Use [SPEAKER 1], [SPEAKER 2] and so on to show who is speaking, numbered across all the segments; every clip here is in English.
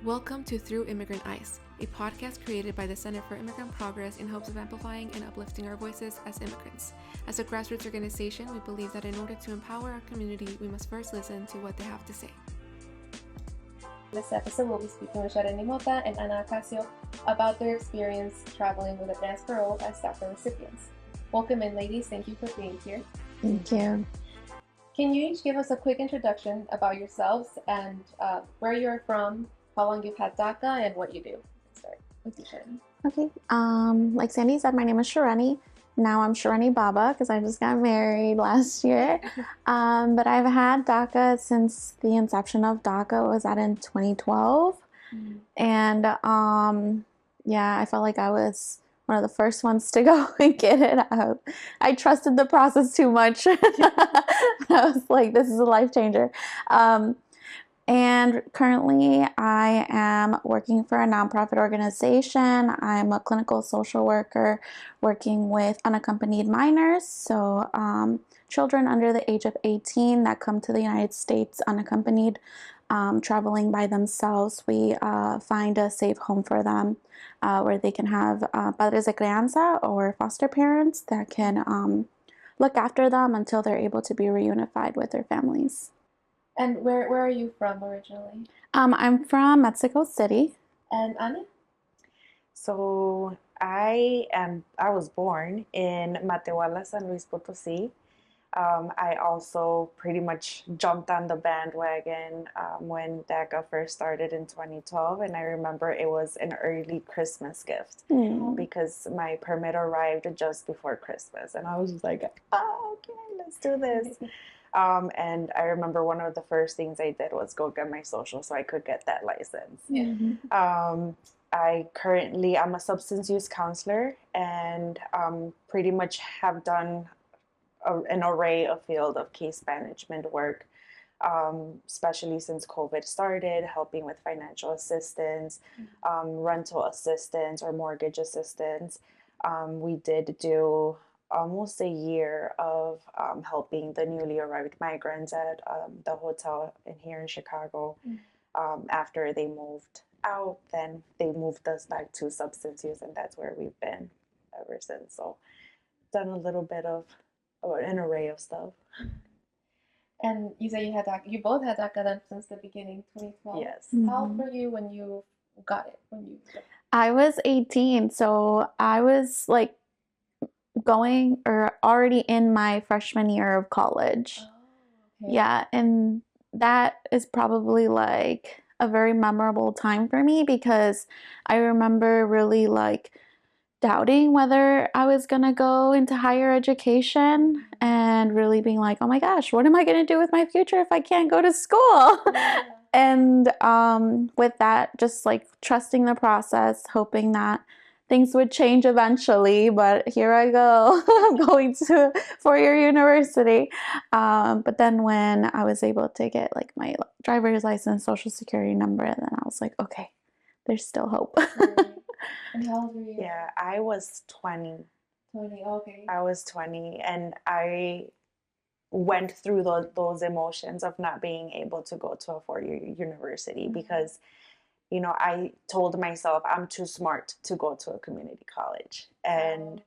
[SPEAKER 1] Welcome to Through Immigrant Eyes, a podcast created by the Center for Immigrant Progress in hopes of amplifying and uplifting our voices as immigrants. As a grassroots organization, we believe that in order to empower our community, we must first listen to what they have to say.
[SPEAKER 2] In this episode, we'll be speaking with Shareny Baba and Cossio about their experience traveling with Advance Parole as DACA recipients. Welcome in, ladies. Thank you for being here.
[SPEAKER 3] Thank you.
[SPEAKER 2] Can you each give us a quick introduction about yourselves and where you're from, how long you've had DACA, and what you do? Let's start with you, Shareny.
[SPEAKER 3] Okay. Like Sandy said, my name is Shareny. Now I'm Shareny Baba because I just got married last year. But I've had DACA since the inception of DACA. Was that in 2012? Mm-hmm. And I felt like I was one of the first ones to go and get it out. I trusted the process too much. I was like, this is a life changer. And currently I am working for a nonprofit organization. I'm a clinical social worker working with unaccompanied minors. So children under the age of 18 that come to the United States unaccompanied, traveling by themselves. We find a safe home for them where they can have padres de crianza or foster parents that can look after them until they're able to be reunified with their families.
[SPEAKER 2] And where are you from originally?
[SPEAKER 3] I'm from Mexico City.
[SPEAKER 2] And Anna?
[SPEAKER 4] So I was born in Matehuala, San Luis Potosí. I also pretty much jumped on the bandwagon when DACA first started in 2012, and I remember it was an early Christmas gift because my permit arrived just before Christmas, and I was just like, oh, okay, let's do this. And I remember one of the first things I did was go get my social so I could get that license.
[SPEAKER 2] Yeah.
[SPEAKER 4] I'm a substance use counselor and pretty much have done an array of field of case management work, especially since COVID started, helping with financial assistance, rental assistance or mortgage assistance. We did do almost a year of helping the newly arrived migrants at the hotel here in Chicago. After they moved out, then they moved us back to substance use, and that's where we've been ever since. So done a little bit of an array of stuff.
[SPEAKER 2] And you said you had DACA. You both had DACA then since the beginning, 2012.
[SPEAKER 4] Yes.
[SPEAKER 2] How old were you when you got it?
[SPEAKER 3] I was 18, so I was like going or already in my freshman year of college.
[SPEAKER 2] Oh, okay.
[SPEAKER 3] Yeah, and that is probably like a very memorable time for me because I remember really like doubting whether I was gonna go into higher education and really being like, oh my gosh, what am I gonna do with my future if I can't go to school?
[SPEAKER 2] Yeah.
[SPEAKER 3] And with that, just like trusting the process, hoping that things would change eventually, but here I go. I'm going to four-year university. But then when I was able to get like my driver's license, social security number, then I was like, okay, there's still hope.
[SPEAKER 2] And how old were you?
[SPEAKER 4] Yeah, I was 20.
[SPEAKER 2] 20, okay.
[SPEAKER 4] I was 20, and I went through those emotions of not being able to go to a four-year university because, you know, I told myself I'm too smart to go to a community college. And,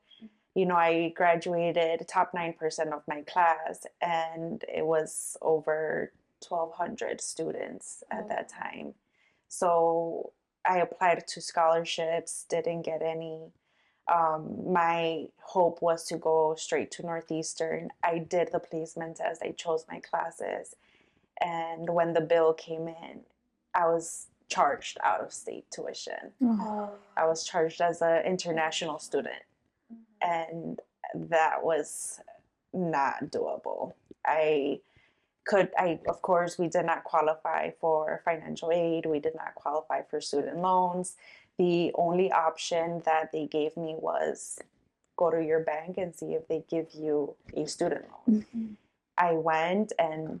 [SPEAKER 4] you know, I graduated top 9% of my class, and it was over 1,200 students at that time. So I applied to scholarships, didn't get any. My hope was to go straight to Northeastern. I did the placement test. I chose my classes. And when the bill came in, I was charged out of state tuition. I was charged as an international student. And that was not doable. Of course, we did not qualify for financial aid. We did not qualify for student loans. The only option that they gave me was go to your bank and see if they give you a student loan. I went and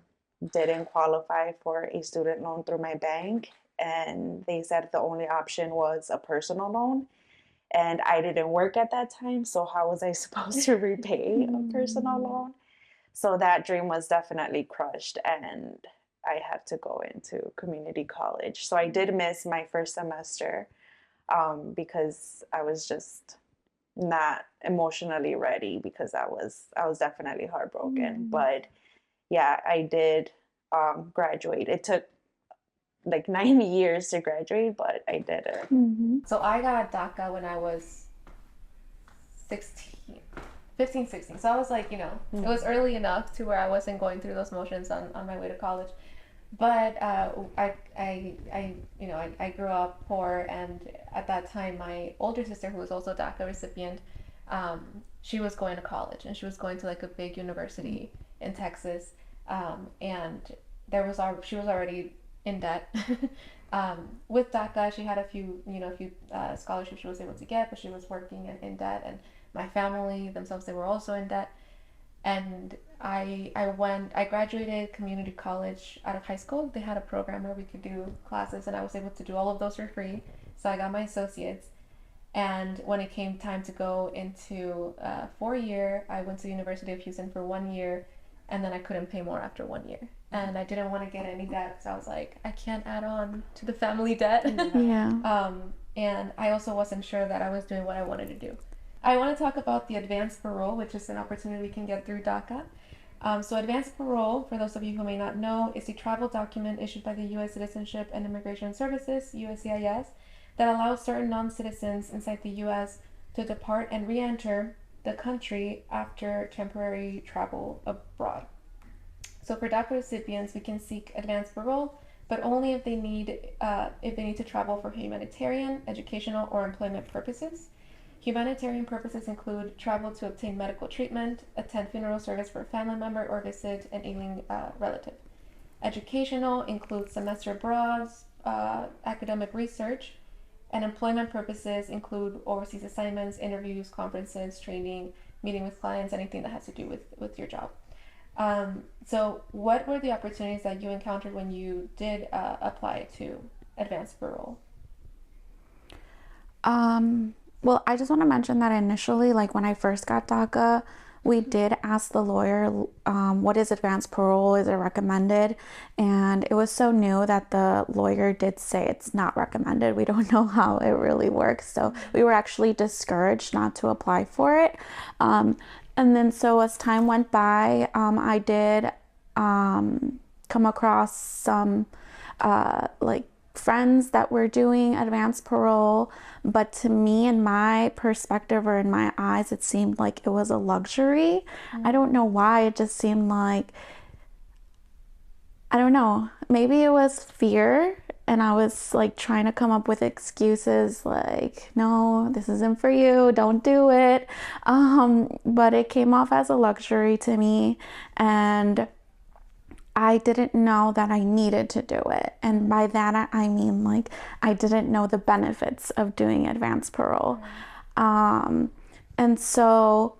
[SPEAKER 4] didn't qualify for a student loan through my bank, and they said the only option was a personal loan. And I didn't work at that time, so how was I supposed to repay a personal loan? So that dream was definitely crushed, and I had to go into community college. So I did miss my first semester because I was just not emotionally ready, because I was definitely heartbroken. But yeah, I did graduate. It took like 9 years to graduate, but I did it.
[SPEAKER 2] So I got DACA when I was 16, 15, 16. So I was like, it was early enough to where I wasn't going through those motions on my way to college. But I grew up poor, and at that time, my older sister, who was also a DACA recipient, she was going to college, and she was going to like a big university in Texas, and she was already in debt. With DACA, she had a few scholarships she was able to get, but she was working and in debt, and my family themselves, they were also in debt. And I graduated community college out of high school. They had a program where we could do classes, and I was able to do all of those for free. So I got my associates. And when it came time to go into 4-year, I went to the University of Houston for 1 year, and then I couldn't pay more after 1 year. And I didn't want to get any debt, so I was like, I can't add on to the family debt.
[SPEAKER 3] Yeah.
[SPEAKER 2] And I also wasn't sure that I was doing what I wanted to do. I want to talk about the Advance Parole, which is an opportunity we can get through DACA. So Advance Parole, for those of you who may not know, is a travel document issued by the U.S. Citizenship and Immigration Services, USCIS, that allows certain non-citizens inside the U.S. to depart and re-enter the country after temporary travel abroad. So for DACA recipients, we can seek Advance Parole, but only if they need to travel for humanitarian, educational, or employment purposes. Humanitarian purposes include travel to obtain medical treatment, attend funeral service for a family member, or visit an ailing relative. Educational includes semester abroad, academic research, and employment purposes include overseas assignments, interviews, conferences, training, meeting with clients, anything that has to do with your job. So what were the opportunities that you encountered when you did apply to Advance Parole?
[SPEAKER 3] Well, I just want to mention that initially, like when I first got DACA, we did ask the lawyer, what is advance parole? Is it recommended? And it was so new that the lawyer did say it's not recommended. We don't know how it really works. So we were actually discouraged not to apply for it. And then so as time went by, I did come across some friends that were doing advance parole, but to me, in my perspective or in my eyes, it seemed like it was a luxury. I don't know why. It just seemed like, I don't know, maybe it was fear, and I was like trying to come up with excuses like, no, this isn't for you, don't do it. But it came off as a luxury to me, and I didn't know that I needed to do it. And by that, I mean, like, I didn't know the benefits of doing advance parole. And so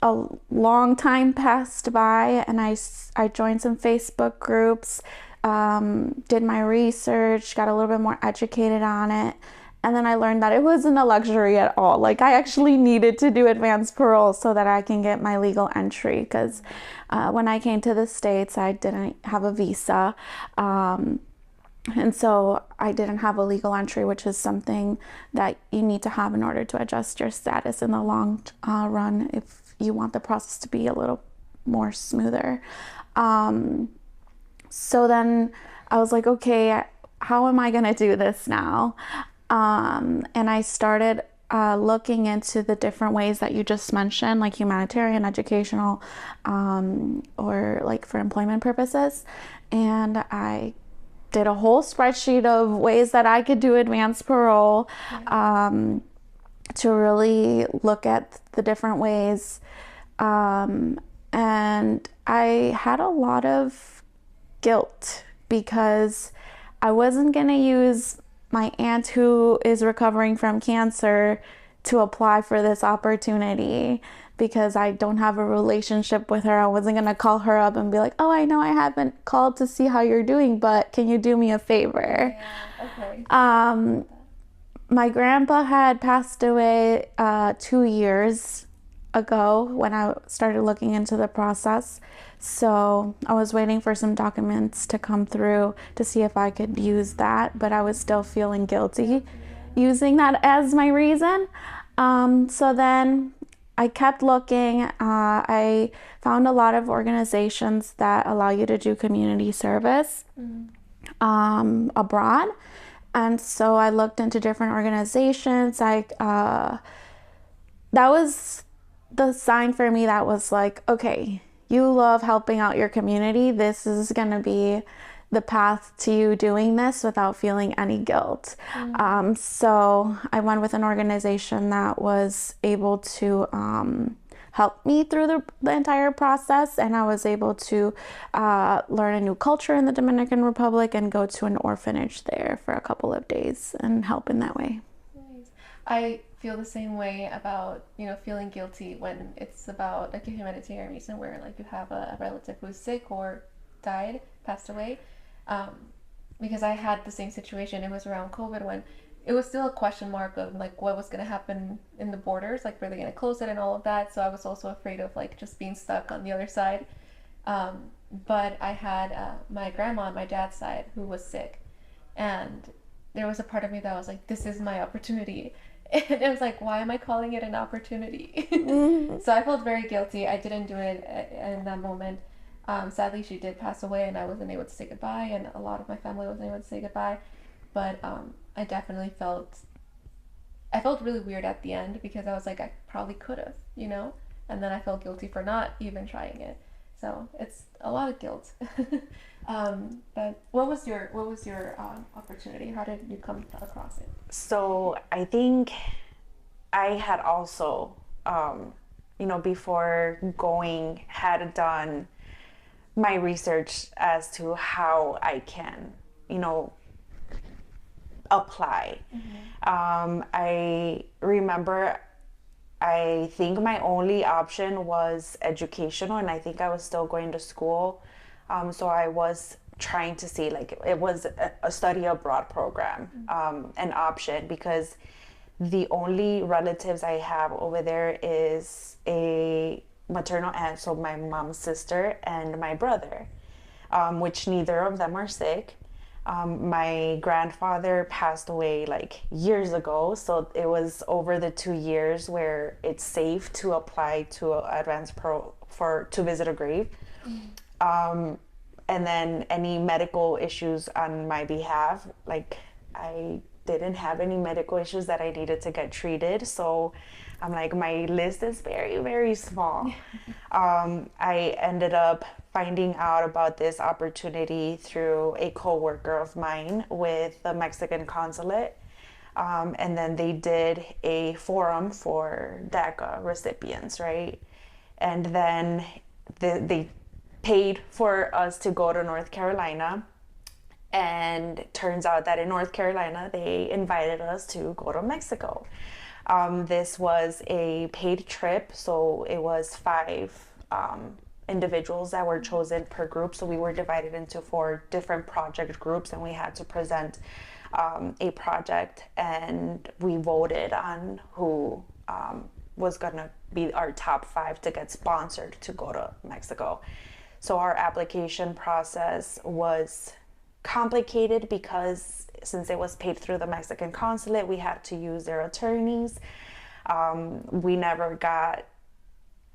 [SPEAKER 3] a long time passed by, and I joined some Facebook groups, did my research, got a little bit more educated on it. And then I learned that it wasn't a luxury at all. Like, I actually needed to do advance parole so that I can get my legal entry, because when I came to the States, I didn't have a visa. And so I didn't have a legal entry, which is something that you need to have in order to adjust your status in the long run if you want the process to be a little more smoother. So then I was like, okay, how am I going to do this now? And I started looking into the different ways that you just mentioned, like humanitarian, educational, or like for employment purposes. And I did a whole spreadsheet of ways that I could do advance parole, to really look at the different ways. And I had a lot of guilt because I wasn't going to use my aunt who is recovering from cancer to apply for this opportunity because I don't have a relationship with her. I wasn't going to call her up and be like, oh, I know I haven't called to see how you're doing, but can you do me a favor?
[SPEAKER 2] Yeah, okay.
[SPEAKER 3] My grandpa had passed away 2 years ago when I started looking into the process. So I was waiting for some documents to come through to see if I could use that, but I was still feeling guilty using that as my reason. So then I kept looking. I found a lot of organizations that allow you to do community service abroad. And so I looked into different organizations. That was the sign for me that was like, okay, you love helping out your community. This is going to be the path to you doing this without feeling any guilt. So I went with an organization that was able to help me through the entire process, and I was able to learn a new culture in the Dominican Republic and go to an orphanage there for a couple of days and help in that way.
[SPEAKER 2] Nice. I feel the same way about, feeling guilty when it's about like a humanitarian reason where like you have a relative who's sick or passed away. Because I had the same situation. It was around COVID when it was still a question mark of like what was going to happen in the borders, like were they going to close it and all of that. So I was also afraid of like just being stuck on the other side. But I had my grandma on my dad's side who was sick, and there was a part of me that was like, this is my opportunity. And it was like, why am I calling it an opportunity? So I felt very guilty. I didn't do it in that moment. Sadly, she did pass away, and I wasn't able to say goodbye, and a lot of my family wasn't able to say goodbye. But I definitely felt really weird at the end because I was like, I probably could have, and then I felt guilty for not even trying it. So it's a lot of guilt. But what was your opportunity? How did you come across it?
[SPEAKER 4] So I think I had also, before going, had done my research as to how I can, apply. I remember, I think my only option was educational, and I think I was still going to school. So I was trying to see, like, it was a study abroad program, an option, because the only relatives I have over there is a maternal aunt, so my mom's sister, and my brother, which neither of them are sick. My grandfather passed away like years ago, so it was over the 2 years where it's safe to apply to Advance Parole to visit a grave. And then any medical issues on my behalf, like I didn't have any medical issues that I needed to get treated, so I'm like, my list is very, very small. I ended up finding out about this opportunity through a coworker of mine with the Mexican consulate. And then they did a forum for DACA recipients, right? And then they paid for us to go to North Carolina. And it turns out that in North Carolina, they invited us to go to Mexico. This was a paid trip, so it was 5 individuals that were chosen per group. So we were divided into 4 different project groups, and we had to present a project, and we voted on who was gonna be our top 5 to get sponsored to go to Mexico. So our application process was complicated because since it was paid through the Mexican consulate, we had to use their attorneys. We never got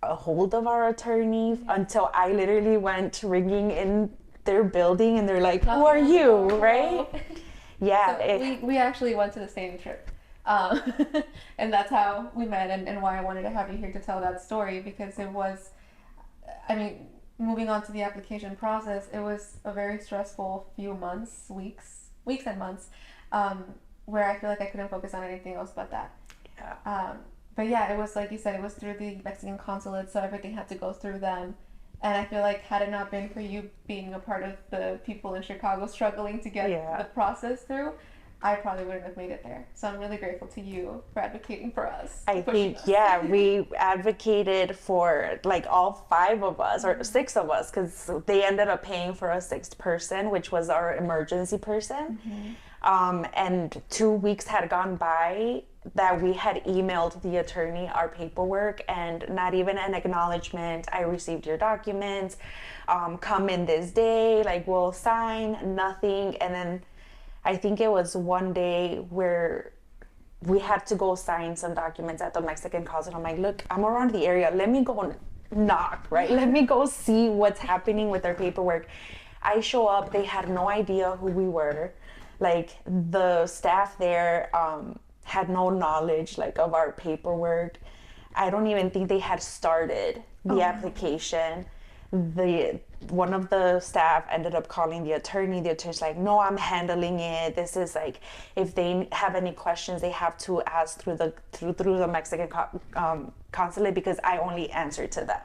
[SPEAKER 4] a hold of our attorney until I literally went ringing in their building, and they're like, who are you, right? Yeah.
[SPEAKER 2] So we actually went to the same trip. And that's how we met, and why I wanted to have you here to tell that story, because it was, moving on to the application process, it was a very stressful few months, weeks and months, where I feel like I couldn't focus on anything else but that.
[SPEAKER 4] Yeah.
[SPEAKER 2] But yeah, it was like you said, it was through the Mexican consulate, so everything had to go through them. And I feel like had it not been for you being a part of the people in Chicago struggling to get the process through, I probably wouldn't have made it there. So I'm really grateful to you for advocating for us.
[SPEAKER 4] I think, we advocated for like all 5 of us, or 6 of us, because they ended up paying for a 6th person, which was our emergency person. And 2 weeks had gone by that we had emailed the attorney our paperwork, and not even an acknowledgement. I received your documents. Come in this day, like we'll sign, nothing. And then I think it was one day where we had to go sign some documents at the Mexican consulate. I'm like, look, I'm around the area. Let me go knock, right? Let me go see what's happening with their paperwork. I show up. They had no idea who we were. Like, the staff there had no knowledge, like, of our paperwork. I don't even think they had started the application. One of the staff ended up calling the attorney. The attorney's like, no, I'm handling it. This is like, if they have any questions, they have to ask through the Mexican consulate, because I only answer to them.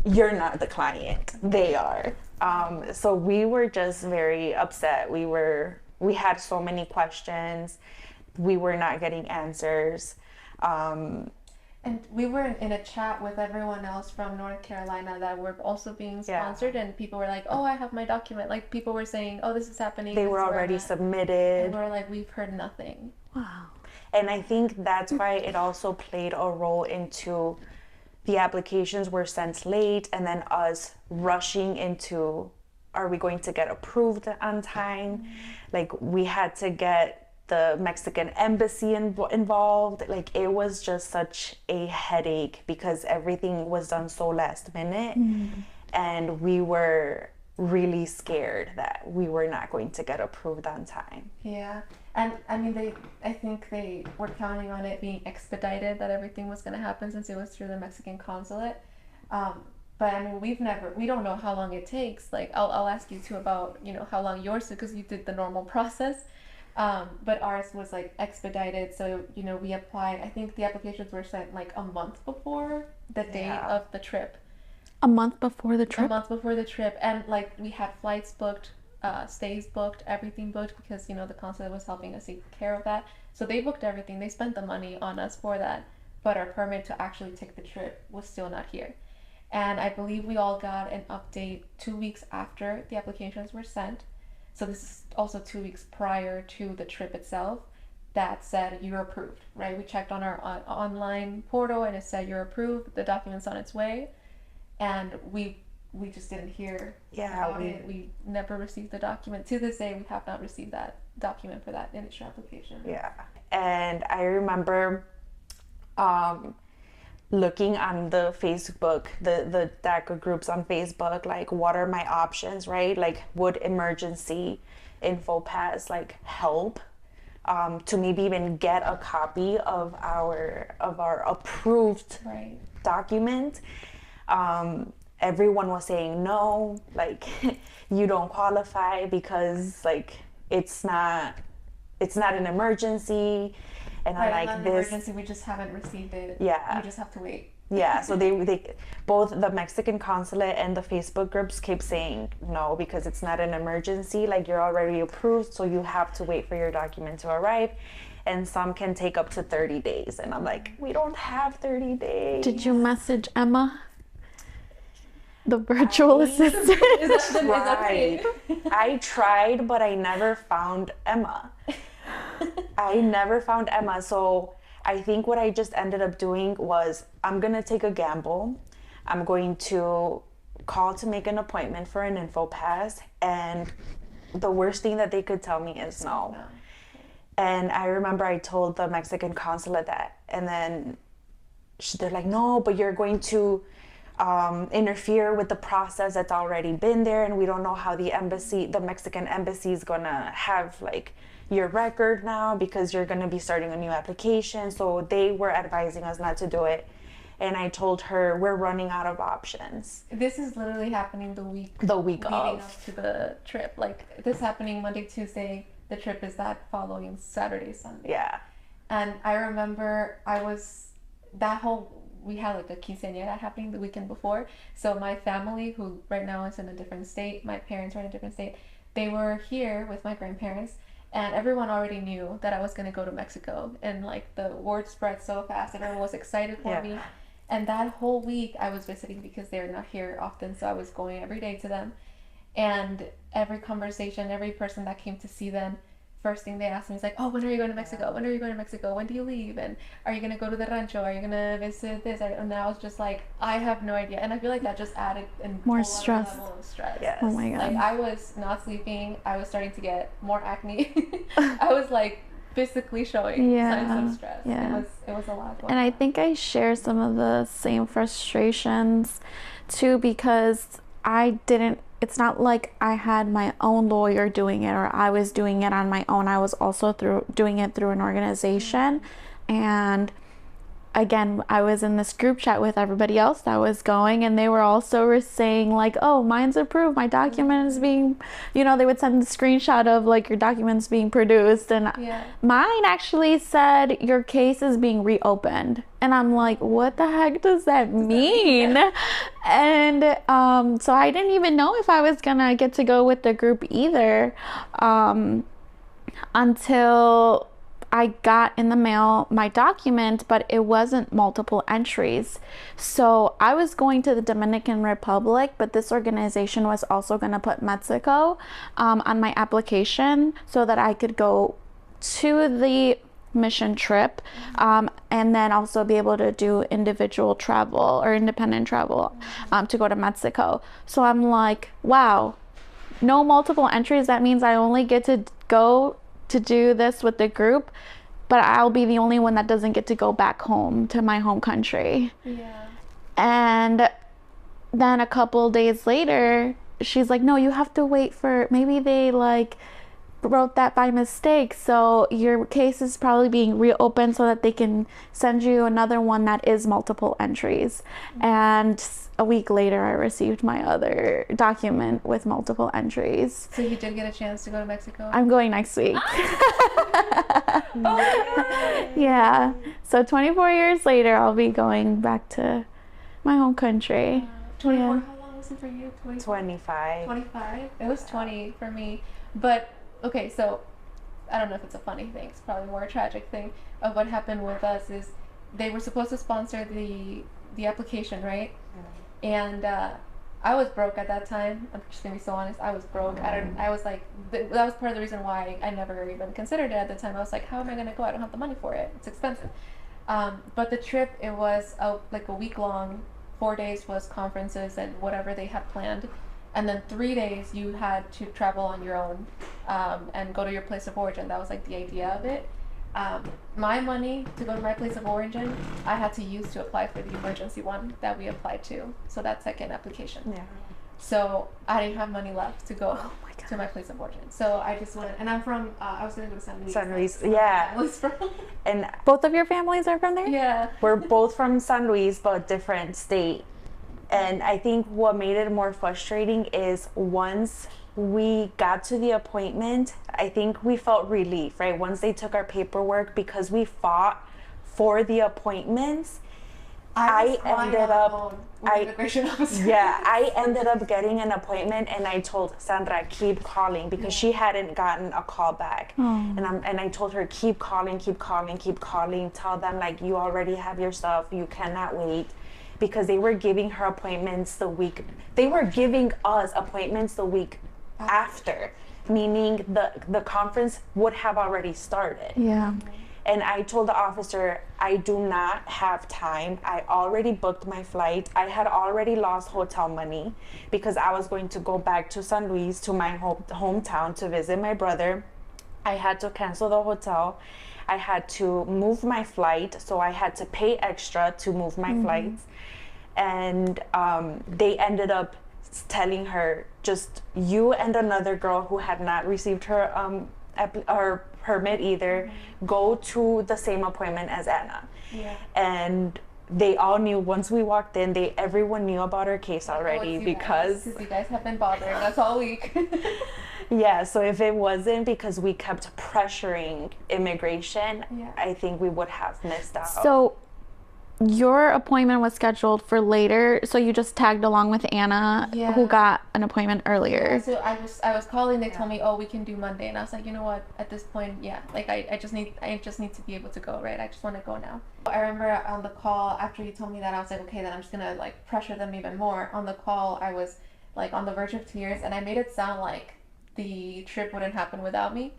[SPEAKER 4] You're not the client, they are. So we were just very upset. We had so many questions. We were not getting answers.
[SPEAKER 2] And we were in a chat with everyone else from North Carolina that were also being sponsored, and people were like, oh, I have my document. Like, people were saying, oh, this is happening.
[SPEAKER 4] They were already submitted.
[SPEAKER 2] And we're like, we've heard nothing.
[SPEAKER 3] Wow.
[SPEAKER 4] And I think that's why it also played a role into the applications were sent late, and then us rushing into, are we going to get approved on time? Like, we had to get the Mexican embassy involved. Like, it was just such a headache because everything was done so last minute. And we were really scared that we were not going to get approved on time.
[SPEAKER 2] Yeah. And I mean, I think they were counting on it being expedited, that everything was going to happen since it was through the Mexican consulate. But I mean, we don't know how long it takes. Like, I'll ask you too about, how long yours, because you did the normal process. But ours was like expedited. So, we applied, I think the applications were sent like a month before the date of the trip.
[SPEAKER 3] A month before the trip?
[SPEAKER 2] A month before the trip. And like, we had flights booked, stays booked, everything booked, because, the consulate was helping us take care of that. So they booked everything. They spent the money on us for that. But our permit to actually take the trip was still not here. And I believe we all got an update 2 weeks after the applications were sent. So this is also 2 weeks prior to the trip itself, that said you're approved, right? We checked on our online portal, and it said you're approved, the document's on its way. And we just didn't hear about it. We never received the document. To this day, we have not received that document for that initial application.
[SPEAKER 4] Yeah. And I remember looking on the Facebook, the DACA groups on Facebook, like, what are my options, right? Like, would emergency info pass like help to maybe even get a copy of our approved document? Everyone was saying no, like, you don't qualify because, like, it's not an emergency. And I'm like, this
[SPEAKER 2] emergency, we just haven't received it.
[SPEAKER 4] Yeah.
[SPEAKER 2] You just have to wait.
[SPEAKER 4] Yeah, so they both the Mexican consulate and the Facebook groups keep saying no, because it's not an emergency, like, you're already approved, so you have to wait for your document to arrive. And some can take up to 30 days. And I'm like, we don't have 30 days.
[SPEAKER 3] Did you message Emma, the virtual assistant?
[SPEAKER 4] I tried, but I never found Emma. So I think what I just ended up doing was, I'm going to take a gamble. I'm going to call to make an appointment for an info pass, and the worst thing that they could tell me is no. And I remember I told the Mexican consulate that, and then they're like, no, but you're going to interfere with the process that's already been there, and we don't know how the Mexican embassy is going to have, like, your record now, because you're going to be starting a new application. So they were advising us not to do it. And I told her, we're running out of options.
[SPEAKER 2] This is literally happening the week
[SPEAKER 4] leading
[SPEAKER 2] up to the trip. Like, this happening Monday, Tuesday. The trip is that following Saturday, Sunday.
[SPEAKER 4] Yeah.
[SPEAKER 2] And I remember we had like a quinceañera happening the weekend before. So my family, who right now is in a different state, my parents are in a different state, they were here with my grandparents. And everyone already knew that I was going to go to Mexico. And, like, the word spread so fast, and everyone was excited for me. And that whole week I was visiting, because they're not here often, so I was going every day to them. And every conversation, every person that came to see them first thing they asked me is like, oh, when are you going to Mexico? When are you going to Mexico? When do you leave? And are you going to go to the rancho? Are you going to visit this? And I was just like, I have no idea. And I feel like that just added
[SPEAKER 3] more stress.
[SPEAKER 2] level of stress.
[SPEAKER 4] Yes.
[SPEAKER 3] Oh my God.
[SPEAKER 2] Like, I was not sleeping. I was starting to get more acne. I was like physically showing signs of stress.
[SPEAKER 3] Yeah.
[SPEAKER 2] It was a lot going
[SPEAKER 3] And
[SPEAKER 2] on.
[SPEAKER 3] I think I share some of the same frustrations too, because it's not like I had my own lawyer doing it or I was doing it on my own. I was also doing it through an organization. And again, I was in this group chat with everybody else that was going, and they were also saying like, oh, mine's approved, my document is being, they would send the screenshot of like your documents being produced, and mine actually said your case is being reopened. And I'm like, what the heck does that mean? And so I didn't even know if I was gonna get to go with the group either, until I got in the mail my document, but it wasn't multiple entries. So I was going to the Dominican Republic, but this organization was also going to put Mexico on my application so that I could go to the mission trip, and then also be able to do individual travel or independent travel to go to Mexico. So I'm like, wow, no multiple entries. That means I only get to go to do this with the group, but I'll be the only one that doesn't get to go back home to my home country.
[SPEAKER 2] Yeah.
[SPEAKER 3] And then a couple days later, she's like, no, you have to wait for, maybe they like wrote that by mistake, so your case is probably being reopened so that they can send you another one that is multiple entries. And a week later I received my other document with multiple entries.
[SPEAKER 2] So you did get a chance to go to Mexico?
[SPEAKER 3] I'm going next week. Yeah, so 24 years later I'll be going back to my home country.
[SPEAKER 2] 24. How long was it for you?
[SPEAKER 4] 25.
[SPEAKER 2] 25. It was 20 for me. But okay, so I don't know if it's a funny thing. It's probably more a tragic thing of what happened with us is they were supposed to sponsor the application, right? And I was broke at that time. I'm just gonna be so honest. I was broke. I was like, that was part of the reason why I never even considered it at the time. I was like, how am I gonna go? I don't have the money for it. It's expensive. But the trip, it was like a week long. 4 days was conferences and whatever they had planned. And then 3 days you had to travel on your own and go to your place of origin. That was like the idea of it. My money to go to my place of origin, I had to use to apply for the emergency one that we applied to. So that second application.
[SPEAKER 4] Yeah.
[SPEAKER 2] So I didn't have money left to go to my place of origin. So I just went, and I'm from, I was going to go to San Luis.
[SPEAKER 4] San Luis, yeah. And
[SPEAKER 3] Both of your families are from there?
[SPEAKER 2] Yeah.
[SPEAKER 4] we're both from San Luis, but different state. And I think what made it more frustrating is once we got to the appointment, I think we felt relief, right? Once they took our paperwork, because we fought for the appointments, I ended up, I ended up getting an appointment, and I told Sandra, keep calling, because she hadn't gotten a call back. And I told her, keep calling, tell them like you already have your stuff, you cannot wait. Because they were giving her appointments they were giving us appointments the week after, meaning the conference would have already started.
[SPEAKER 3] Yeah.
[SPEAKER 4] And I told the officer, I do not have time. I already booked my flight. I had already lost hotel money because I was going to go back to San Luis, to my hometown, to visit my brother. I had to cancel the hotel. I had to move my flight, so I had to pay extra to move my flights. And they ended up telling her, just you and another girl who had not received her permit either, go to the same appointment as Anna.
[SPEAKER 2] Yeah.
[SPEAKER 4] And they all knew once we walked in, everyone knew about our case already, because
[SPEAKER 2] you guys have been bothering us all week.
[SPEAKER 4] Yeah, so if it wasn't because we kept pressuring immigration, I think we would have missed out.
[SPEAKER 3] So your appointment was scheduled for later, so you just tagged along with Anna, who got an appointment earlier.
[SPEAKER 2] So I was calling, they told me, oh, we can do Monday, and I was like, you know what, at this point, like I just need to be able to go, right? I just want to go now. I remember on the call after you told me that, I was like, okay, then I'm just gonna like pressure them even more. On the call, I was like on the verge of tears, and I made it sound like the trip wouldn't happen without me.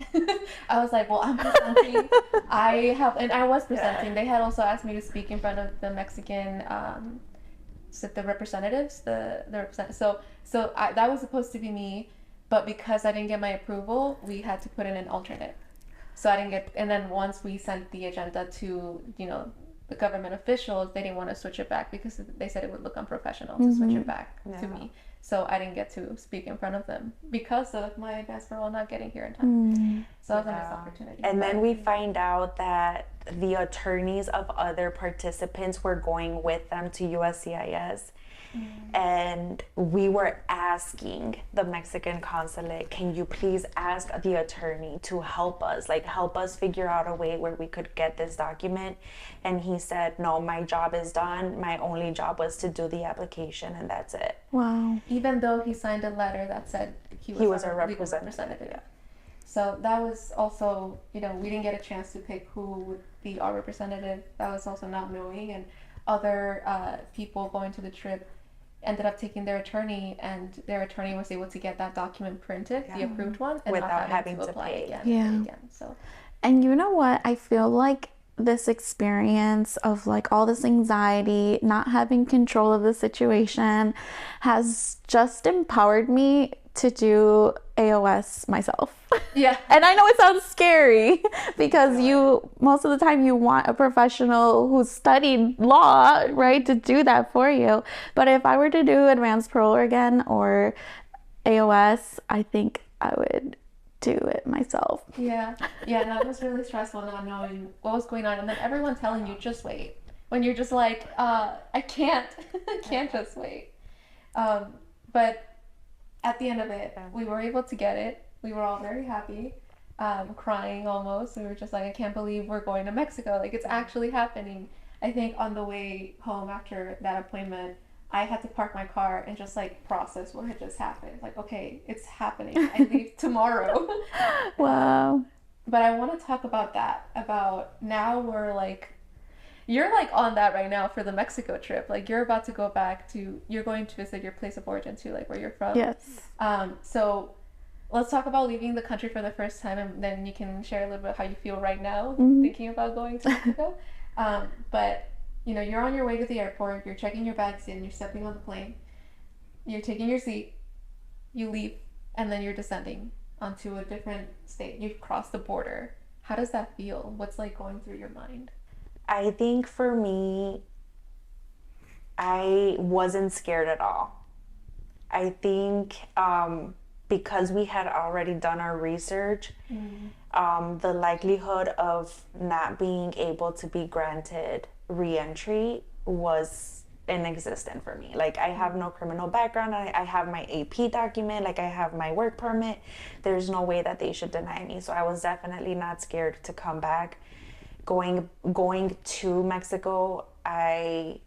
[SPEAKER 2] I was like, well, I'm presenting. I was presenting. They had also asked me to speak in front of the Mexican, the representatives, that was supposed to be me, but because I didn't get my approval, we had to put in an alternate. So I didn't get, and then once we sent the agenda to, the government officials, they didn't want to switch it back because they said it would look unprofessional to switch it back to me. So I didn't get to speak in front of them because of my advance parole not getting here in time. So that was a missed opportunity.
[SPEAKER 4] And then we find out that the attorneys of other participants were going with them to USCIS. And we were asking the Mexican consulate, can you please ask the attorney to help us figure out a way where we could get this document? And he said, no, my job is done. My only job was to do the application, and that's it.
[SPEAKER 3] Wow.
[SPEAKER 2] Even though he signed a letter that said he was our representative. Yeah. So that was also, we didn't get a chance to pick who would be our representative. That was also not knowing. And other people going to the trip ended up taking their attorney, and their attorney was able to get that document printed, the approved one, and
[SPEAKER 4] without
[SPEAKER 2] not
[SPEAKER 4] having to
[SPEAKER 2] apply
[SPEAKER 4] pay
[SPEAKER 2] again. So,
[SPEAKER 3] and you know what? I feel like this experience of like all this anxiety, not having control of the situation, has just empowered me to do AOS myself.
[SPEAKER 2] Yeah.
[SPEAKER 3] And I know it sounds scary because most of the time you want a professional who's studied law, right, to do that for you. But if I were to do advanced parole again or AOS, I think I would do it myself.
[SPEAKER 2] Yeah, that was really stressful, not knowing what was going on, and then everyone telling you, just wait. When you're just like, I can't just wait. But at the end of it, we were able to get it. We were all very happy, crying almost. We were just like, I can't believe we're going to Mexico. Like, it's actually happening. I think on the way home after that appointment, I had to park my car and just like process what had just happened. Like, okay, it's happening. I leave tomorrow.
[SPEAKER 3] Wow.
[SPEAKER 2] But I want to talk about that. About now you're like on that right now for the Mexico trip. Like, you're about to go back you're going to visit your place of origin too, like where you're from.
[SPEAKER 3] Yes.
[SPEAKER 2] So let's talk about leaving the country for the first time, and then you can share a little bit how you feel right now thinking about going to Mexico. But you're on your way to the airport, you're checking your bags in, you're stepping on the plane, you're taking your seat, you leave, and then you're descending onto a different state. You've crossed the border. How does that feel? What's like going through your mind?
[SPEAKER 4] I think for me, I wasn't scared at all. I think because we had already done our research, the likelihood of not being able to be granted re-entry was inexistent for me. Like, I have no criminal background. I have my AP document. Like, I have my work permit. There's no way that they should deny me. So I was definitely not scared to come back. Going to Mexico, I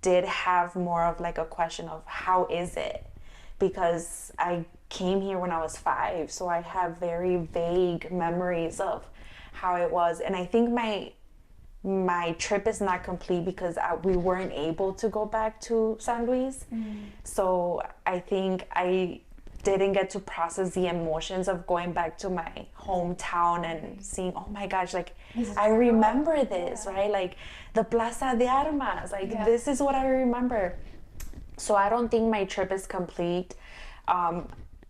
[SPEAKER 4] did have more of like a question of how is it? Because I came here when I was 5, so I have very vague memories of how it was. And I think my trip is not complete because we weren't able to go back to San Luis. So I think I didn't get to process the emotions of going back to my hometown and seeing, oh my gosh, like I remember this, right? Like the Plaza de Armas, like this is what I remember. So I don't think my trip is complete.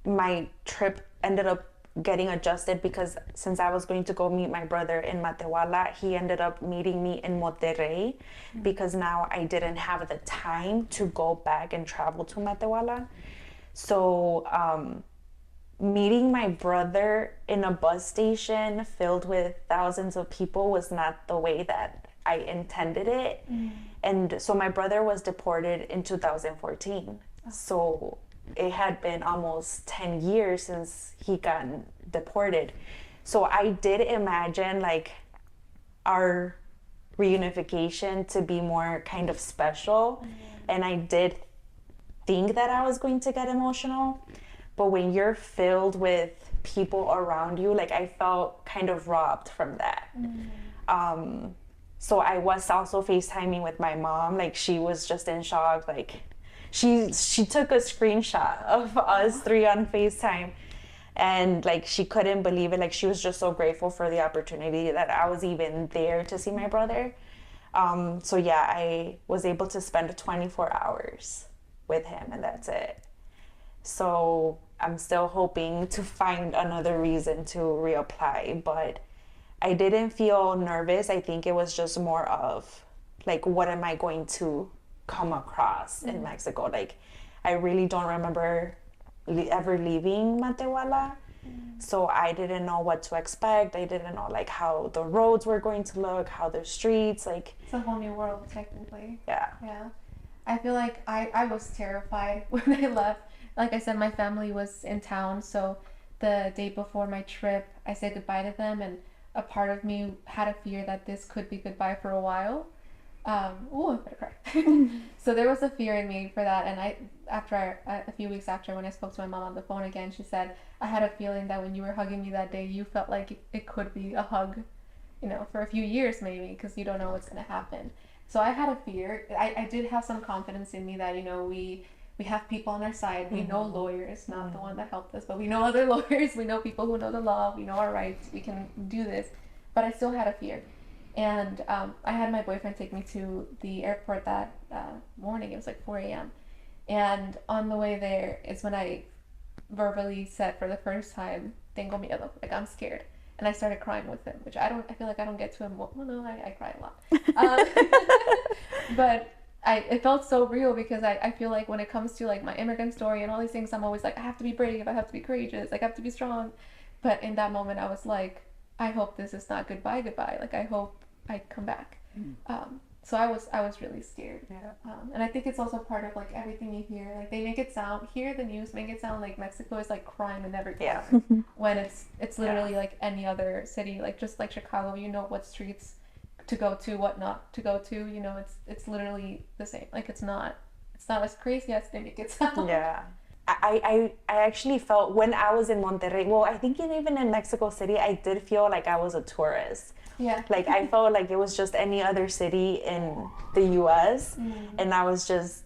[SPEAKER 4] My trip ended up getting adjusted because since I was going to go meet my brother in Matehuala, he ended up meeting me in Monterrey because now I didn't have the time to go back and travel to Matehuala. So meeting my brother in a bus station filled with thousands of people was not the way that I intended it. And so my brother was deported in 2014. So it had been almost 10 years since he got deported. So I did imagine like our reunification to be more kind of special. And I did think that I was going to get emotional. But when you're filled with people around you, like I felt kind of robbed from that. So I was also FaceTiming with my mom. Like she was just in shock. Like she took a screenshot of us 3 on FaceTime. And like she couldn't believe it. Like she was just so grateful for the opportunity that I was even there to see my brother. So yeah, I was able to spend 24 hours with him, and that's it. So I'm still hoping to find another reason to reapply, but I didn't feel nervous. I think it was just more of like, what am I going to come across in Mexico? Like, I really don't remember ever leaving Matehuala. So I didn't know what to expect. I didn't know like how the roads were going to look, how the streets, like.
[SPEAKER 2] It's a whole new world, technically.
[SPEAKER 4] Yeah.
[SPEAKER 2] Yeah. I feel like I was terrified when I left. Like I said, my family was in town, so the day before my trip, I said goodbye to them, and a part of me had a fear that this could be goodbye for a while. I better cry. So there was a fear in me for that, and a few weeks after, when I spoke to my mom on the phone again, she said, I had a feeling that when you were hugging me that day, you felt like it could be a hug, for a few years maybe, because you don't know what's going to happen. So I had a fear. I did have some confidence in me that, we have people on our side. We know lawyers, not the one that helped us, but we know other lawyers. We know people who know the law. We know our rights. We can do this. But I still had a fear. And I had my boyfriend take me to the airport that morning. It was like 4 a.m. And on the way there is when I verbally said for the first time, tengo miedo, like I'm scared. And I started crying with him, which I feel like I don't get to well, no, I cry a lot. But it felt so real because I feel like when it comes to like my immigrant story and all these things, I'm always like, I have to be brave, I have to be courageous, like I have to be strong. But in that moment, I was like, I hope this is not goodbye. Like I hope I come back. So I was really scared.
[SPEAKER 4] Yeah.
[SPEAKER 2] And I think it's also part of like everything you hear. Like they the news make it sound like Mexico is like crime in every corner.
[SPEAKER 4] Yeah.
[SPEAKER 2] When it's literally like any other city, like just like Chicago, what streets to go to, what not to go to, it's literally the same. Like it's not as crazy as they make it sound.
[SPEAKER 4] Yeah. I actually felt when I was in Monterrey, well, I think even in Mexico City, I did feel like I was a tourist.
[SPEAKER 2] Yeah.
[SPEAKER 4] Like I felt like it was just any other city in the US and I was just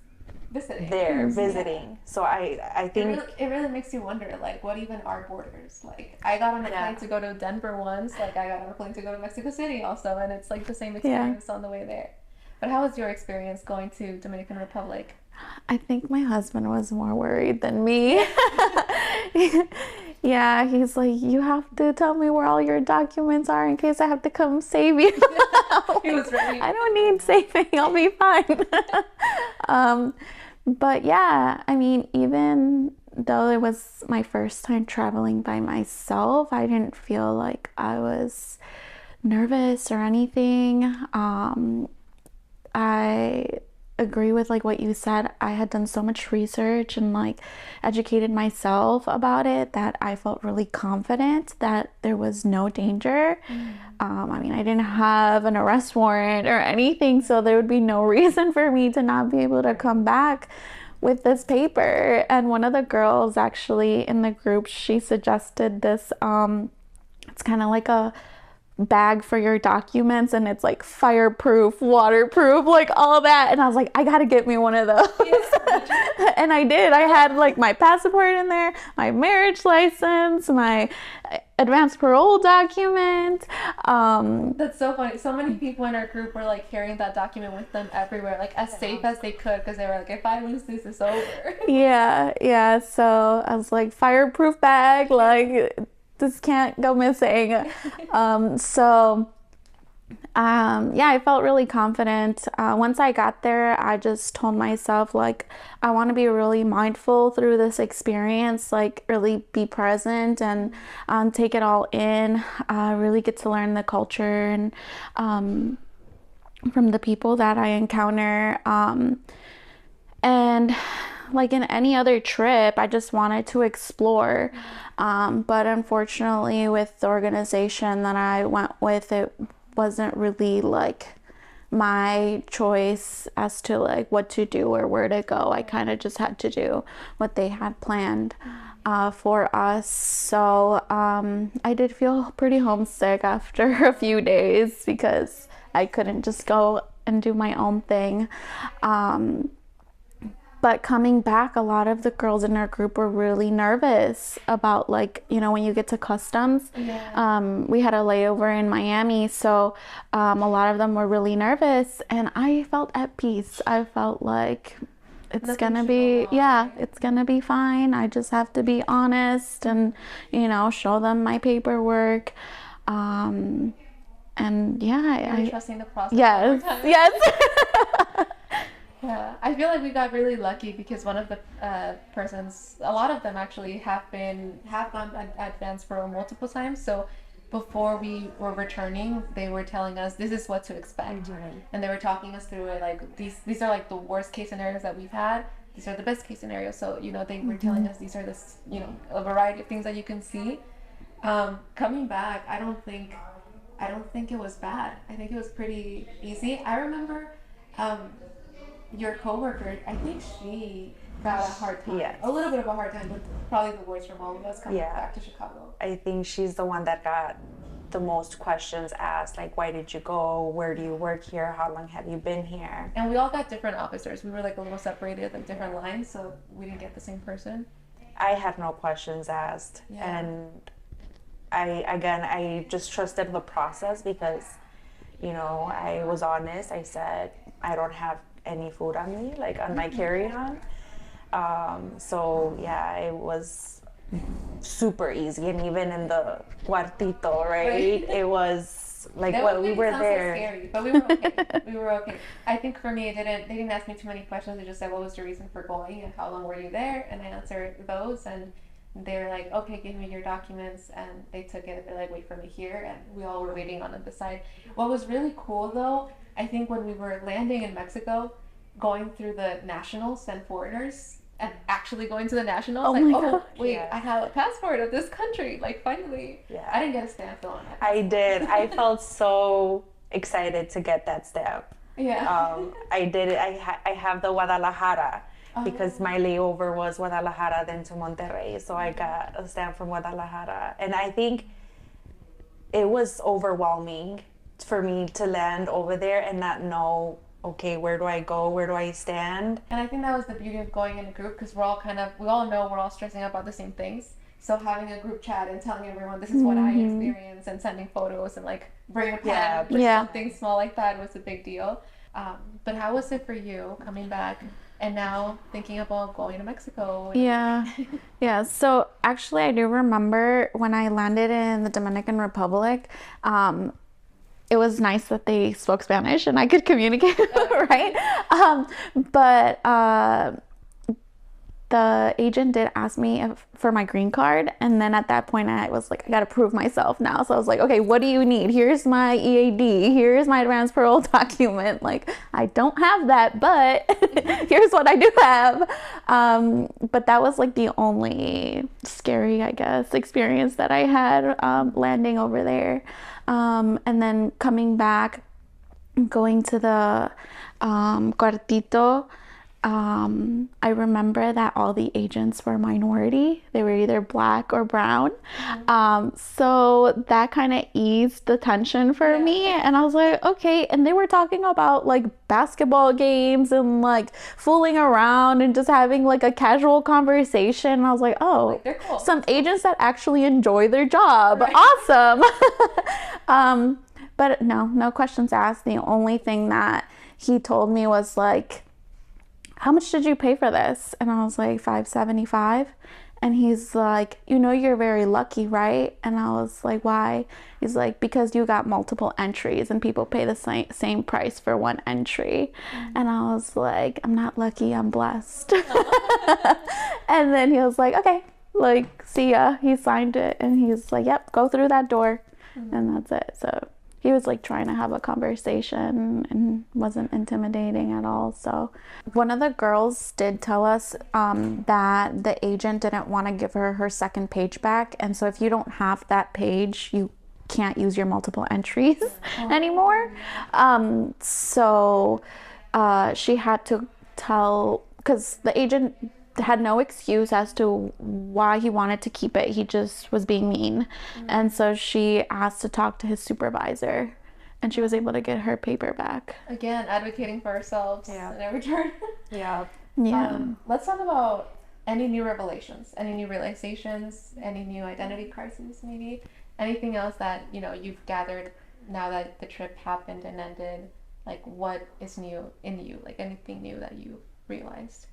[SPEAKER 4] visiting. Yeah. So I think
[SPEAKER 2] it really makes you wonder, like, what even are borders? Like, I got on a plane to go to Denver once, like I got on a plane to go to Mexico City also, and it's like the same experience on the way there. But how was your experience going to Dominican Republic?
[SPEAKER 3] I think my husband was more worried than me. Yeah, he's like, you have to tell me where all your documents are in case I have to come save you.
[SPEAKER 2] He was ready.
[SPEAKER 3] I don't need saving, I'll be fine. But yeah, I mean, even though it was my first time traveling by myself, I didn't feel like I was nervous or anything. I agree with like what you said. I had done so much research and like educated myself about it that I felt really confident that there was no danger. I mean, I didn't have an arrest warrant or anything, so there would be no reason for me to not be able to come back with this paper. And one of the girls actually in the group, she suggested this it's kind of like a bag for your documents, and it's like fireproof, waterproof, like all that. And I was like, I gotta get me one of those. And I did. I had like my passport in there, my marriage license, my advance parole document.
[SPEAKER 2] That's so funny. So many people in our group were like carrying that document with them everywhere, like as safe as they could, because they were like, if I lose this, it's over. Yeah.
[SPEAKER 3] So I was like, fireproof bag, like this can't go missing. I felt really confident. Once I got there, I just told myself, like, I want to be really mindful through this experience, like really be present and take it all in, really get to learn the culture and from the people that I encounter. And like in any other trip, I just wanted to explore. But unfortunately, with the organization that I went with, it wasn't really like my choice as to like what to do or where to go. I kind of just had to do what they had planned for us. So I did feel pretty homesick after a few days because But coming back, a lot of the girls in our group were really nervous about, like, you know, when you get to customs. We had a layover in Miami, so a lot of them were really nervous, and I felt at peace. I felt like it's gonna be, it's gonna be fine. I just have to be honest and, you know, show them my paperwork. And
[SPEAKER 2] I trusting the process.
[SPEAKER 3] Yes.
[SPEAKER 2] Yeah, I feel like we got really lucky because one of the persons, a lot of them actually have gone Advance Parole multiple times. So before we were returning, they were telling us this is what to expect, and they were talking us through it. Like these are like the worst case scenarios that we've had. These are the best case scenarios. So, you know, they were telling us these are a variety of things that you can see. Coming back, I don't think it was bad. I think it was pretty easy. I remember your coworker, I think she got a hard time.
[SPEAKER 4] Yes.
[SPEAKER 2] A little bit of a hard time, but probably the worst from all of us coming back to Chicago.
[SPEAKER 4] I think she's the one that got the most questions asked, like, why did you go? Where do you work here? How long have you been here?
[SPEAKER 2] And we all got different officers. We were like a little separated, like different lines, so we didn't get the same person.
[SPEAKER 4] I had no questions asked. And I just trusted the process because, you know, I was honest. I said, I don't have any food on me, like on my carry-on. So yeah, it was super easy. And even in the cuartito, right? It was like, well, we were there.
[SPEAKER 2] So scary, but we were okay. We were okay. I think for me, they didn't ask me too many questions. They just said, what was the reason for going and how long were you there? And I answered those, and they're like, okay, give me your documents, and they took it. They're like, wait for me here, and we all were waiting on the side. What was really cool, though, I think when we were landing in Mexico, going through the nationals and foreigners, and actually going to the nationals, I have a passport of this country, like finally. Yeah. I didn't get a stamp though on it.
[SPEAKER 4] I did. I felt so excited to get that stamp.
[SPEAKER 2] Yeah.
[SPEAKER 4] I did it. I have the Guadalajara. Because my layover was Guadalajara, then to Monterrey. So I got a stamp from Guadalajara. And I think it was overwhelming for me to land over there and not know, okay, where do I go? Where do I stand?
[SPEAKER 2] And I think that was the beauty of going in a group, because we all know we're all stressing out about the same things. So having a group chat and telling everyone this is what I experienced, and sending photos and like bringing a pen or something small like that was a big deal. But how was it for you coming back and now thinking about going to Mexico?
[SPEAKER 3] Yeah. So actually, I do remember when I landed in the Dominican Republic, it was nice that they spoke Spanish and I could communicate, right? But the agent did ask me for my green card, and then at that point I was like, I gotta prove myself now. So I was like, okay, what do you need? Here's my EAD, here's my advance parole document. Like, I don't have that, but here's what I do have. But that was like the only scary, I guess, experience that I had landing over there. And then coming back, going to the cuartito, I remember that all the agents were minority. They were either black or brown. So that kind of eased the tension for me. And I was like, okay. And they were talking about like basketball games and like fooling around and just having like a casual conversation. And I was like, oh,
[SPEAKER 2] they're cool.
[SPEAKER 3] Some agents that actually enjoy their job. Right. Awesome. But no questions asked. The only thing that he told me was like, how much did you pay for this? And I was like, $575. And he's like, you know, you're very lucky, right? And I was like, why? He's like, because you got multiple entries and people pay the same price for one entry. And I was like, I'm not lucky, I'm blessed. And then he was like, okay, like, see ya. He signed it and he's like, yep, go through that door. And that's it. So he was like trying to have a conversation and wasn't intimidating at all. So one of the girls did tell us that the agent didn't want to give her second page back. And so if you don't have that page, you can't use your multiple entries anymore. So she had to tell, because the agent had no excuse as to why he wanted to keep it. He just was being mean. And so she asked to talk to his supervisor, and she was able to get her paper back.
[SPEAKER 2] Again, advocating for ourselves in every turn.
[SPEAKER 4] Yeah.
[SPEAKER 3] Yeah.
[SPEAKER 2] Let's talk about any new revelations, any new realizations, any new identity crises, maybe anything else that you've gathered now that the trip happened and ended. Like, what is new in you? Like, anything new that you realized?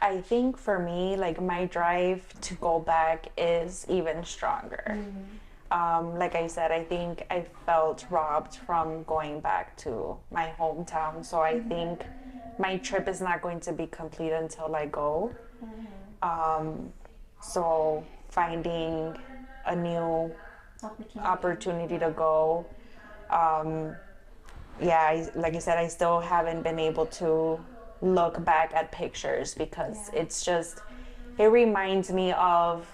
[SPEAKER 4] I think for me, like, my drive to go back is even stronger. Like I said, I think I felt robbed from going back to my hometown. So I think my trip is not going to be complete until I go. So finding a new opportunity to go. Yeah, like I said, I still haven't been able to look back at pictures because it's just, it reminds me of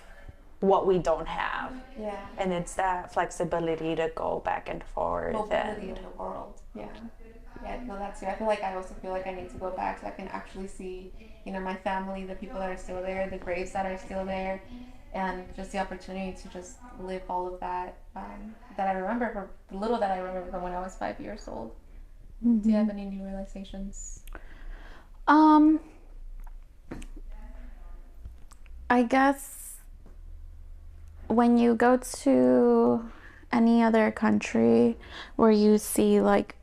[SPEAKER 4] what we don't have.
[SPEAKER 2] Yeah.
[SPEAKER 4] And it's that flexibility to go back and forth.
[SPEAKER 2] Mobility in the world. Yeah. Yeah, I feel that too. I feel like I also feel like I need to go back so I can actually see, my family, the people that are still there, the graves that are still there, and just the opportunity to just live all of that that I remember, from the little that I remember from when I was 5 years old. Do you have any new realizations?
[SPEAKER 3] I guess when you go to any other country where you see like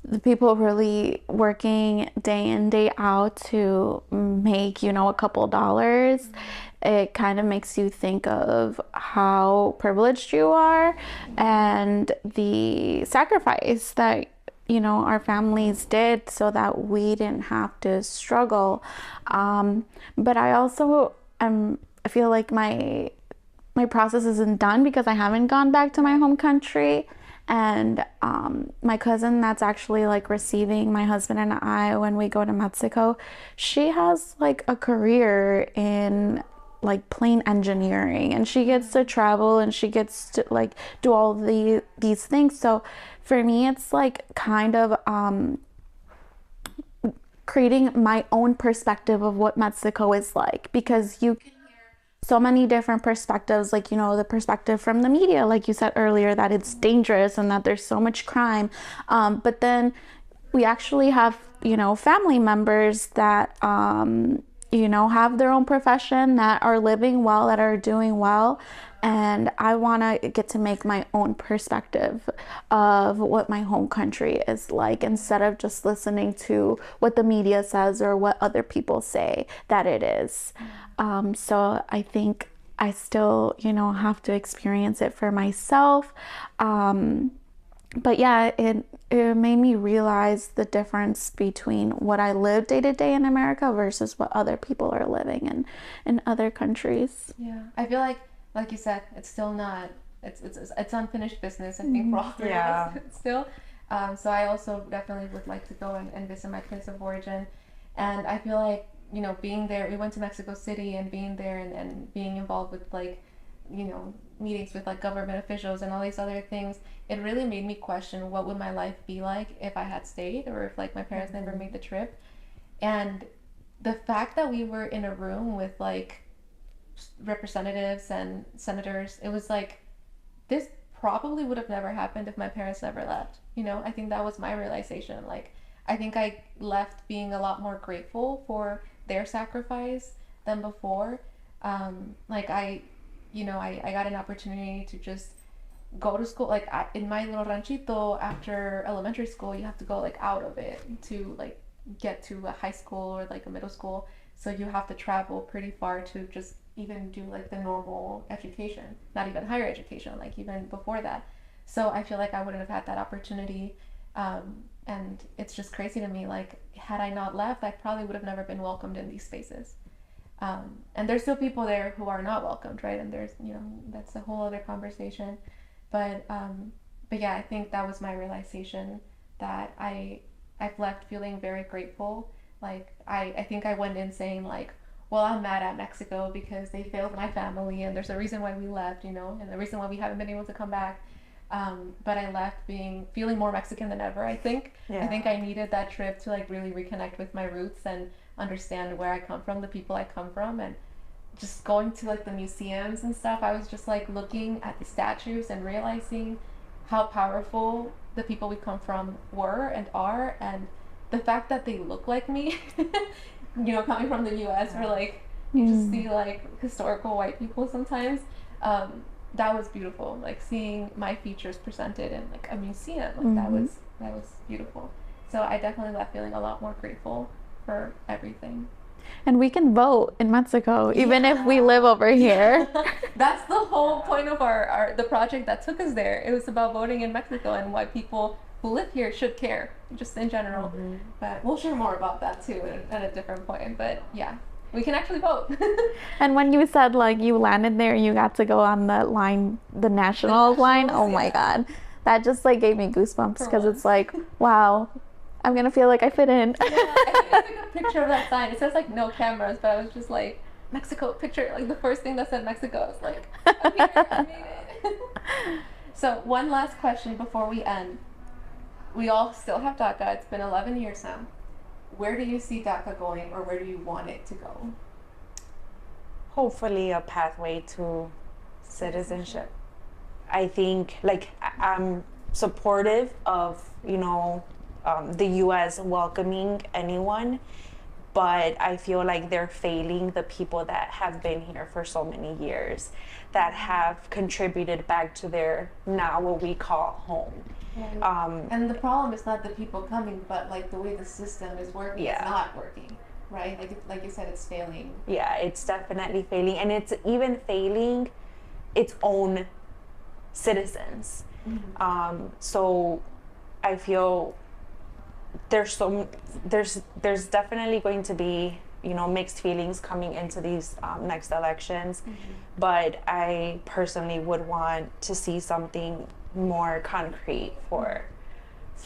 [SPEAKER 3] the people really working day in, day out to make, a couple dollars, it kind of makes you think of how privileged you are and the sacrifice that, our families did so that we didn't have to struggle. But I also I feel like my process isn't done because I haven't gone back to my home country. And my cousin that's actually like receiving my husband and I when we go to Mexico, she has like a career in like plane engineering, and she gets to travel and she gets to like do all these things. So for me, it's like kind of creating my own perspective of what Mexico is like, because you can hear so many different perspectives, like, the perspective from the media, like you said earlier, that it's dangerous and that there's so much crime. But then we actually have, family members that, have their own profession, that are living well, that are doing well. And I want to get to make my own perspective of what my home country is like, instead of just listening to what the media says or what other people say that it is. So I think I still, have to experience it for myself. But yeah, it made me realize the difference between what I live day to day in America versus what other people are living in other countries.
[SPEAKER 2] Yeah, I feel like you said, it's still not, it's unfinished business, I think, for all three of us still. So I also definitely would like to go and visit my place of origin. And I feel like, being there, we went to Mexico City, and being there and being involved with like, meetings with like government officials and all these other things, it really made me question what would my life be like if I had stayed, or if like my parents never made the trip. And the fact that we were in a room with like representatives and senators, it was like, this probably would have never happened if my parents never left. I think that was my realization. Like, I think I left being a lot more grateful for their sacrifice than before. Like I got an opportunity to just go to school. Like, in my little ranchito, after elementary school, you have to go like out of it to like get to a high school or like a middle school. So you have to travel pretty far to just even do like the normal education, not even higher education, like even before that. So I feel like I wouldn't have had that opportunity. And it's just crazy to me, like, had I not left, I probably would have never been welcomed in these spaces. And there's still people there who are not welcomed, right? And there's, that's a whole other conversation. But yeah, I think that was my realization, that I've left feeling very grateful. Like, I think I went in saying like, well, I'm mad at Mexico because they failed my family, and there's a reason why we left, and the reason why we haven't been able to come back. But I left feeling more Mexican than ever, I think. Yeah. I think I needed that trip to like really reconnect with my roots and understand where I come from, the people I come from, and just going to like the museums and stuff. I was just like looking at the statues and realizing how powerful the people we come from were and are, and the fact that they look like me, you know, coming from the U.S. where like you just see like historical white people sometimes. That was beautiful. Like seeing my features presented in like a museum, like that was beautiful. So I definitely left feeling a lot more grateful for everything.
[SPEAKER 3] And we can vote in Mexico, even if we live over here.
[SPEAKER 2] That's the whole point of the project that took us there. It was about voting in Mexico and why people who live here should care, just in general. But we'll share more about that too at a different point. But yeah, we can actually vote.
[SPEAKER 3] And when you said like you landed there, you got to go on the line, the national line. Oh my God, that just like gave me goosebumps because it's like, wow, I'm gonna feel like I fit in.
[SPEAKER 2] Yeah, I took a picture of that sign. It says like no cameras, but I was just like Mexico picture. Like the first thing that said Mexico, I was like, I'm here, I made it. So one last question before we end. We all still have DACA. It's been 11 years now. Where do you see DACA going, or where do you want it to go?
[SPEAKER 4] Hopefully a pathway to citizenship. I think like I'm supportive of, you know, the U.S. welcoming anyone, but I feel like they're failing the people that have been here for so many years, that have contributed back to their now what we call home.
[SPEAKER 2] And the problem is not the people coming, but like the way the system is working, it's not working, right? Like you said, it's failing.
[SPEAKER 4] Yeah, it's definitely failing, and it's even failing its own citizens. So I feel there's definitely going to be, you know, mixed feelings coming into these next elections, but I personally would want to see something more concrete for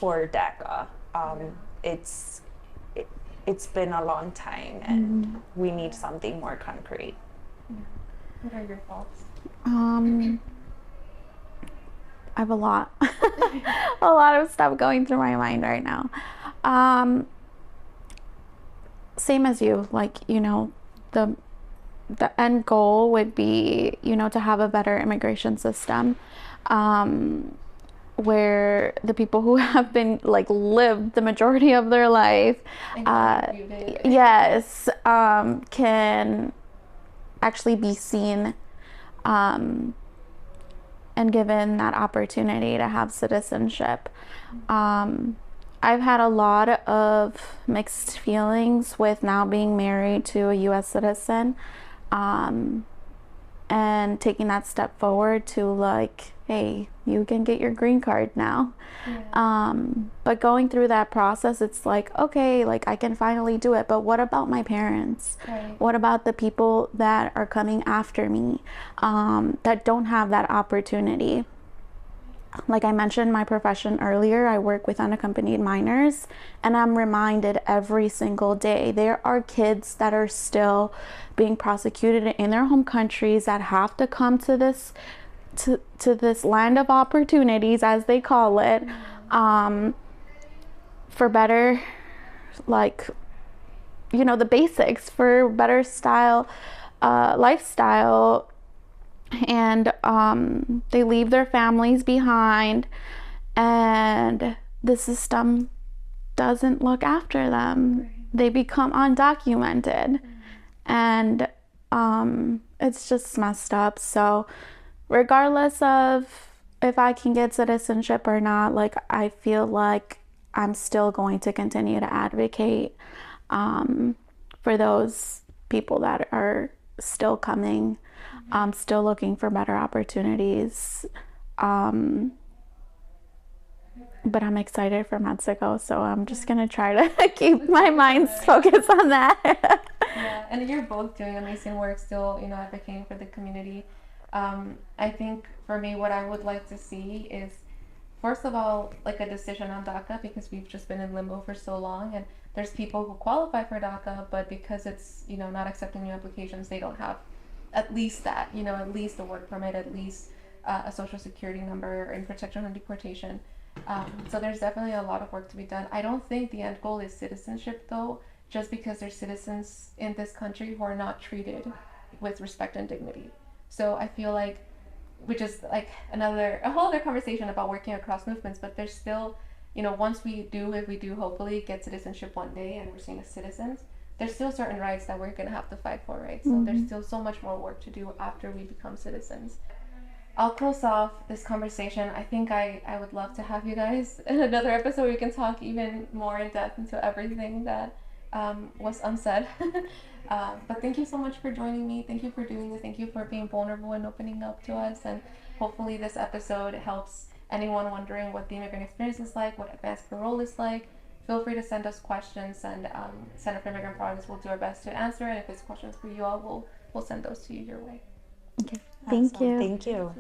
[SPEAKER 4] DACA. It's been a long time, and we need something more concrete.
[SPEAKER 2] What are your thoughts?
[SPEAKER 3] I have a lot, a lot of stuff going through my mind right now. Same as you, like, you know, the end goal would be, you know, to have a better immigration system, where the people who have been like lived the majority of their life, yes, can actually be seen, and given that opportunity to have citizenship. I've had a lot of mixed feelings with now being married to a U.S. citizen, and taking that step forward to like, hey, you can get your green card now. But going through that process, it's like, okay, like I can finally do it, but what about my parents? What about the people that are coming after me, that don't have that opportunity? Like I mentioned my profession earlier, I work with unaccompanied minors, and I'm reminded every single day there are kids that are still being prosecuted in their home countries that have to come to this this land of opportunities, as they call it, for better, like, you know, the basics, for better style, lifestyle. And they leave their families behind, and the system doesn't look after them. They become undocumented, and it's just messed up. So regardless of if I can get citizenship or not, like I feel like I'm still going to continue to advocate for those people that are still coming, still looking for better opportunities. But I'm excited for Mexico, so I'm just gonna try to keep my mind focused on that.
[SPEAKER 2] Yeah, and you're both doing amazing work still, you know, advocating for the community. I think for me, what I would like to see is, first of all, like a decision on DACA, because we've just been in limbo for so long, and there's people who qualify for DACA, but because it's, you know, not accepting new applications, they don't have at least that, you know, at least a work permit, at least a social security number, and protection on deportation. So there's definitely a lot of work to be done. I don't think the end goal is citizenship, though, just because there's citizens in this country who are not treated with respect and dignity. So I feel like, which is like a whole other conversation about working across movements, but there's still you know, once we do, if we do hopefully get citizenship one day and we're seen as citizens, there's still certain rights that we're going to have to fight for, right? So there's still so much more work to do after we become citizens. I'll close off this conversation. I think I would love to have you guys in another episode where we can talk even more in depth into everything that was unsaid. But thank you so much for joining me. Thank you for doing this. Thank you for being vulnerable and opening up to us. And hopefully this episode helps anyone wondering what the immigrant experience is like, what advanced parole is like. Feel free to send us questions, and Center for Immigrant Progress will do our best to answer. And if it's questions for you all, we'll send those to you your way.
[SPEAKER 3] Okay. Thank you.
[SPEAKER 4] Thank you.